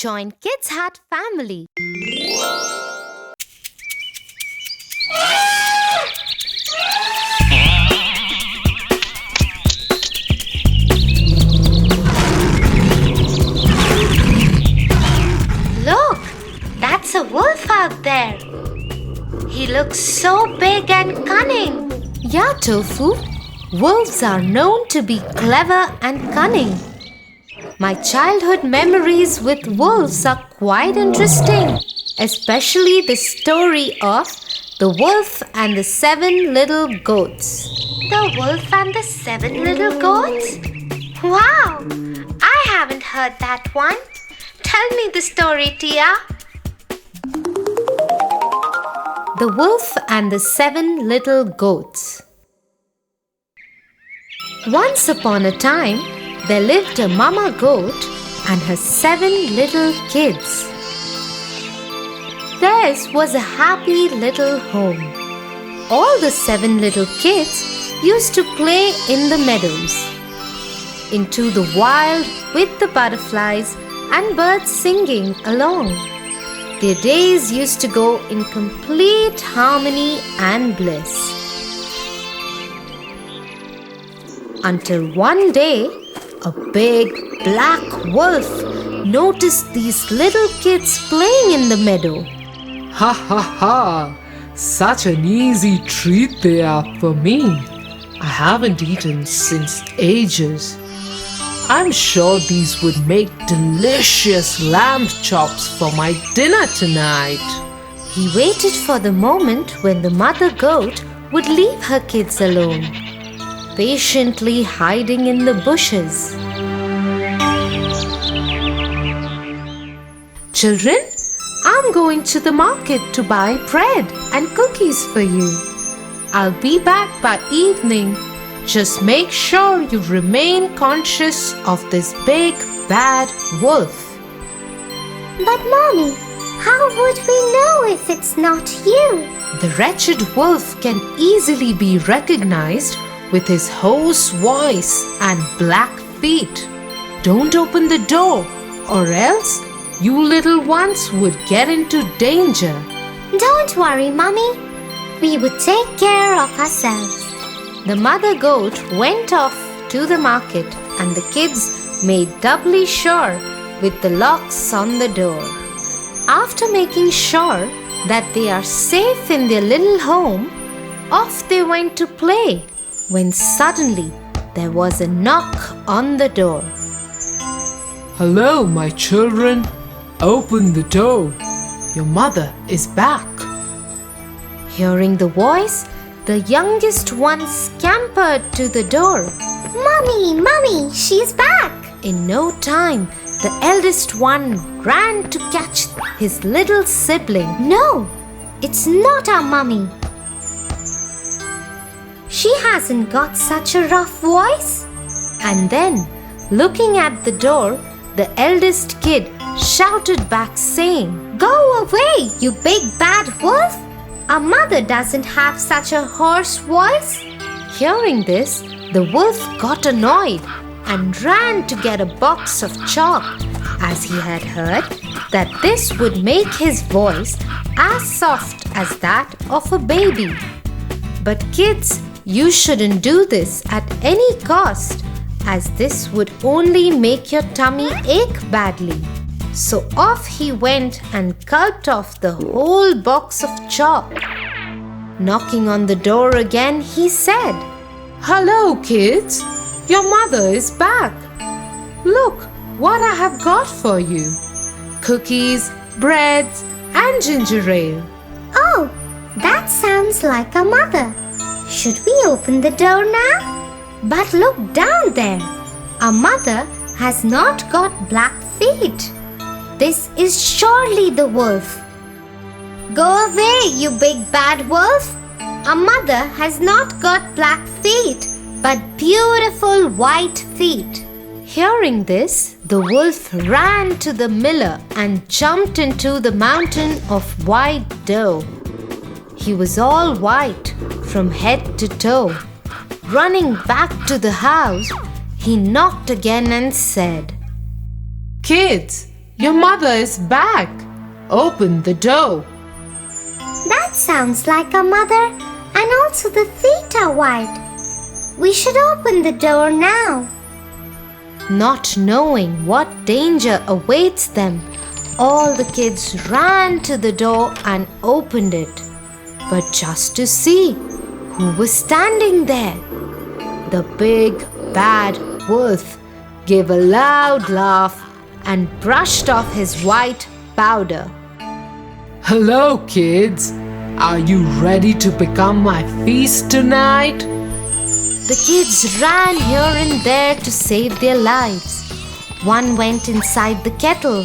Join Kids Hut family. Look, that's a wolf out there. He looks so big and cunning. Yeah, Tofu. Wolves are known to be clever and cunning. My childhood memories with wolves are quite interesting, especially the story of the wolf and the 7 little goats. The wolf and the 7 little goats? Wow! I haven't heard that one. Tell me the story, Tia. The Wolf and the 7 Little Goats. Once upon a time, there lived a mama goat and her 7 little kids. Theirs was a happy little home. All the 7 little kids used to play in the meadows, into the wild with the butterflies and birds singing along. Their days used to go in complete harmony and bliss. Until one day, a big black wolf noticed these little kids playing in the meadow. Ha ha ha! Such an easy treat they are for me. I haven't eaten since ages. I'm sure these would make delicious lamb chops for my dinner tonight. He waited for the moment when the mother goat would leave her kids alone, patiently hiding in the bushes. Children, I'm going to the market to buy bread and cookies for you. I'll be back by evening. Just make sure you remain conscious of this big bad wolf. But Mommy, how would we know if it's not you? The wretched wolf can easily be recognized with his hoarse voice and black feet. Don't open the door, or else you little ones would get into danger. Don't worry, Mommy. We would take care of ourselves. The mother goat went off to the market and the kids made doubly sure with the locks on the door. After making sure that they are safe in their little home, off they went to play when suddenly there was a knock on the door. Hello, my children. Open the door. Your mother is back. Hearing the voice, the youngest one scampered to the door. Mommy, she's back. In no time, the eldest one ran to catch his little sibling. No, it's not our Mommy. She hasn't got such a rough voice. And then, looking at the door, the eldest kid shouted back saying, Go away, you big bad wolf. Our mother doesn't have such a hoarse voice. Hearing this, the wolf got annoyed and ran to get a box of chalk, as he had heard that this would make his voice as soft as that of a baby. But kids, you shouldn't do this at any cost, as this would only make your tummy ache badly. So off he went and gulped off the whole box of chalk. Knocking on the door again, he said, Hello, kids. Your mother is back. Look what I have got for you. Cookies, breads, and ginger ale. Oh, that sounds like our mother. Should we open the door now? But look down there. Our mother has not got black feet. This is surely the wolf. Go away, you big bad wolf. Our mother has not got black feet, but beautiful white feet. Hearing this, the wolf ran to the miller and jumped into the mountain of white dough. He was all white from head to toe. Running back to the house, he knocked again and said, Kids, Your mother is back. Open the door. That sounds like a mother, and also the feet are white. We should open the door now. Not knowing what danger awaits them, all the kids ran to the door and opened it. But just to see who was standing there. The big bad wolf gave a loud laugh and brushed off his white powder. Hello, kids. Are you ready to become my feast tonight? The kids ran here and there to save their lives. One went inside the kettle,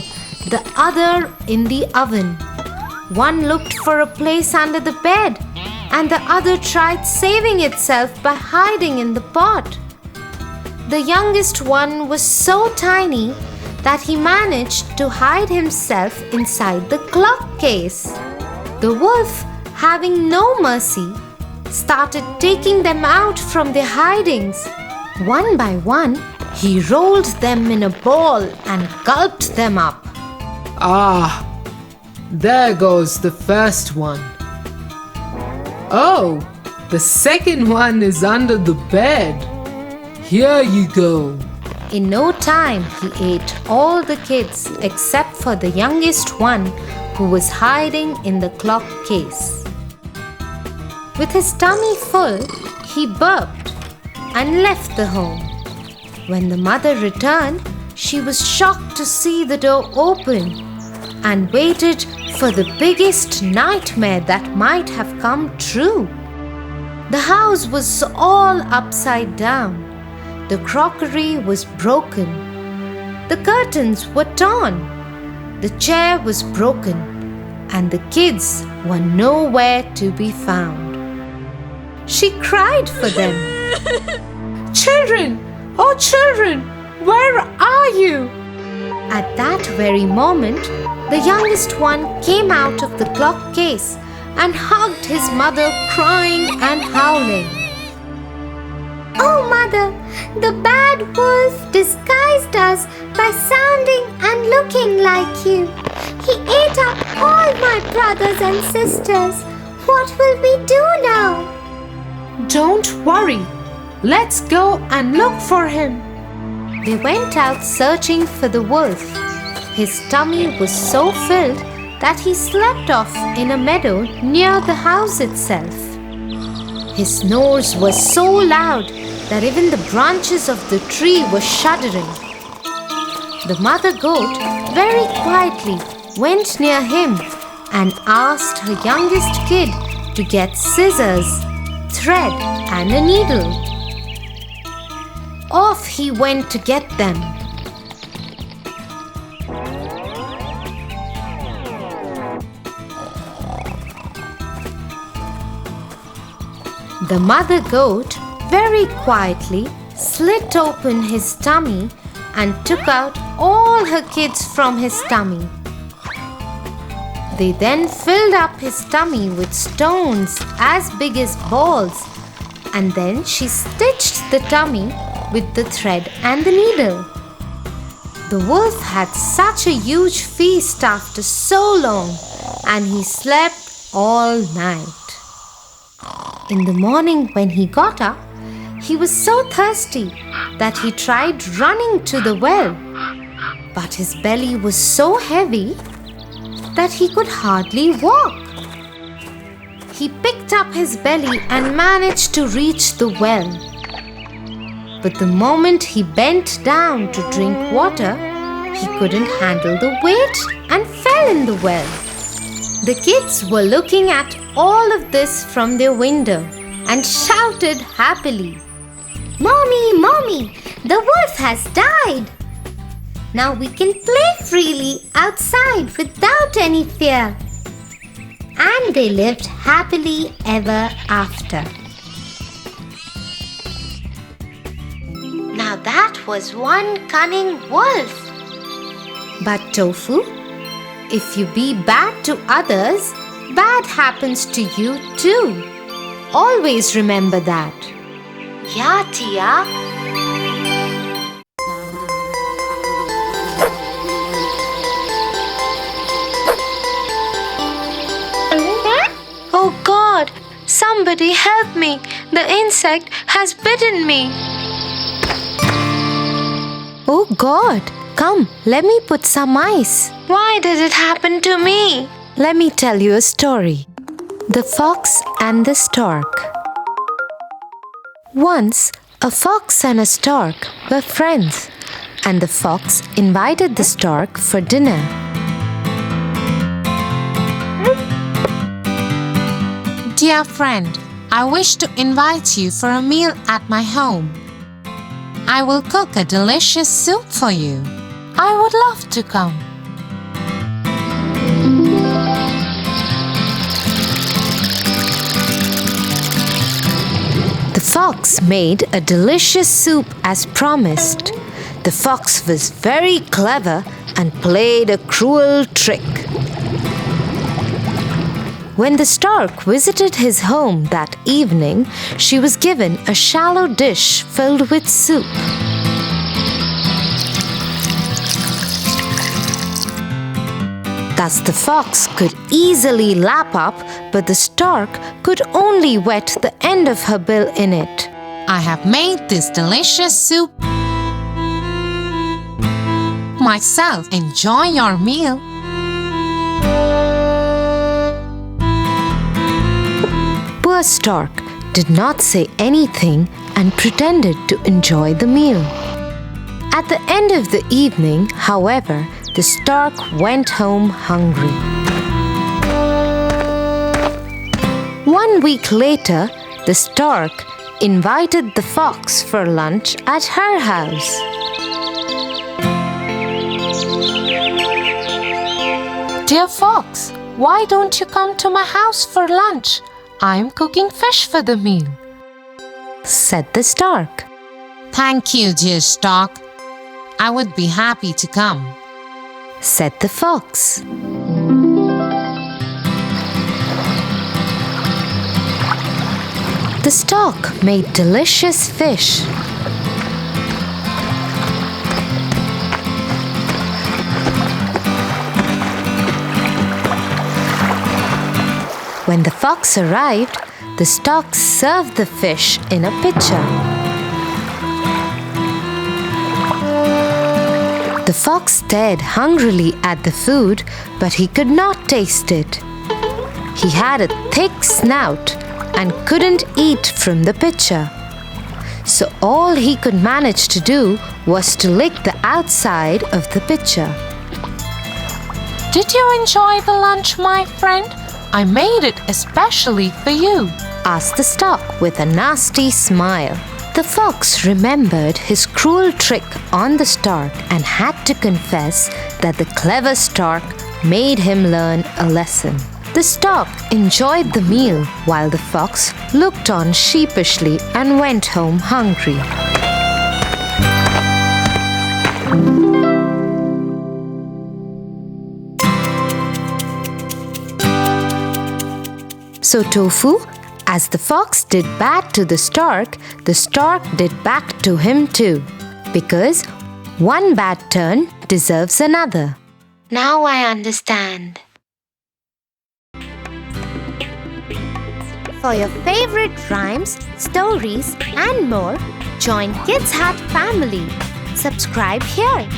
the other in the oven. One looked for a place under the bed, and the other tried saving itself by hiding in the pot. The youngest one was so tiny that he managed to hide himself inside the clock case. The wolf, having no mercy, started taking them out from their hidings. One by one, he rolled them in a ball and gulped them up. Ah, there goes the first one. Oh, the second one is under the bed. Here you go. In no time, he ate all the kids except for the youngest one who was hiding in the clock case. With his tummy full, he burped and left the home. When the mother returned, she was shocked to see the door open and waited for the biggest nightmare that might have come true. The house was all upside down. The crockery was broken. The curtains were torn. The chair was broken, and the kids were nowhere to be found. She cried for them. Children! Oh, children! Where are you? At that very moment, the youngest one came out of the clock case and hugged his mother, crying and howling. Oh, Mother, the bad wolf disguised us by sounding and looking like you. He ate up all my brothers and sisters. What will we do now? Don't worry. Let's go and look for him. They went out searching for the wolf. His tummy was so filled that he slept off in a meadow near the house itself. His snores was so loud that even the branches of the tree were shuddering. The mother goat very quietly went near him and asked her youngest kid to get scissors, thread, and a needle. Off he went to get them. The mother goat very quietly slit open his tummy and took out all her kids from his tummy. They then filled up his tummy with stones as big as balls, and then she stitched the tummy with the thread and the needle. The wolf had such a huge feast after so long, and he slept all night. In the morning when he got up, he was so thirsty that he tried running to the well. But his belly was so heavy that he could hardly walk. He picked up his belly and managed to reach the well. But the moment he bent down to drink water, he couldn't handle the weight and fell in the well. The kids were looking at all of this from their window and shouted happily, Mommy, Mommy, the wolf has died. Now we can play freely outside without any fear. And they lived happily ever after. now that was one cunning wolf. But Tofu, if you be bad to others, bad happens to you too. Always remember that. Yeah, Tia. Somebody help me! The insect has bitten me! Oh God! Come, let me put some ice. Why did it happen to me? Let me tell you a story. The Fox and the Stork. Once, a fox and a stork were friends, and the fox invited the stork for dinner. Dear friend, I wish to invite you for a meal at my home. I will cook a delicious soup for you. I would love to come. The fox made a delicious soup as promised. The fox was very clever and played a cruel trick. When the stork visited his home that evening, she was given a shallow dish filled with soup. Thus the fox could easily lap up, but the stork could only wet the end of her bill in it. I have made this delicious soup myself. Enjoy your meal. Poor stork did not say anything and pretended to enjoy the meal. At the end of the evening, however, the stork went home hungry. 1 week later, the stork invited the fox for lunch at her house. Dear fox, why don't you come to my house for lunch? I'm cooking fish for the meal, said the stork. Thank you, dear stork. I would be happy to come, said the fox. The stork made delicious fish. When the fox arrived, the stork served the fish in a pitcher. The fox stared hungrily at the food, but he could not taste it. He had a thick snout and couldn't eat from the pitcher. So all he could manage to do was to lick the outside of the pitcher. Did you enjoy the lunch, my friend? I made it especially for you, asked the stork with a nasty smile. The fox remembered his cruel trick on the stork and had to confess that the clever stork made him learn a lesson. The stork enjoyed the meal while the fox looked on sheepishly and went home hungry. So Tofu, as the fox did bad to the stork did back to him too, because one bad turn deserves another. Now I understand. For your favorite rhymes, stories and more, join Kids Hut family. Subscribe here.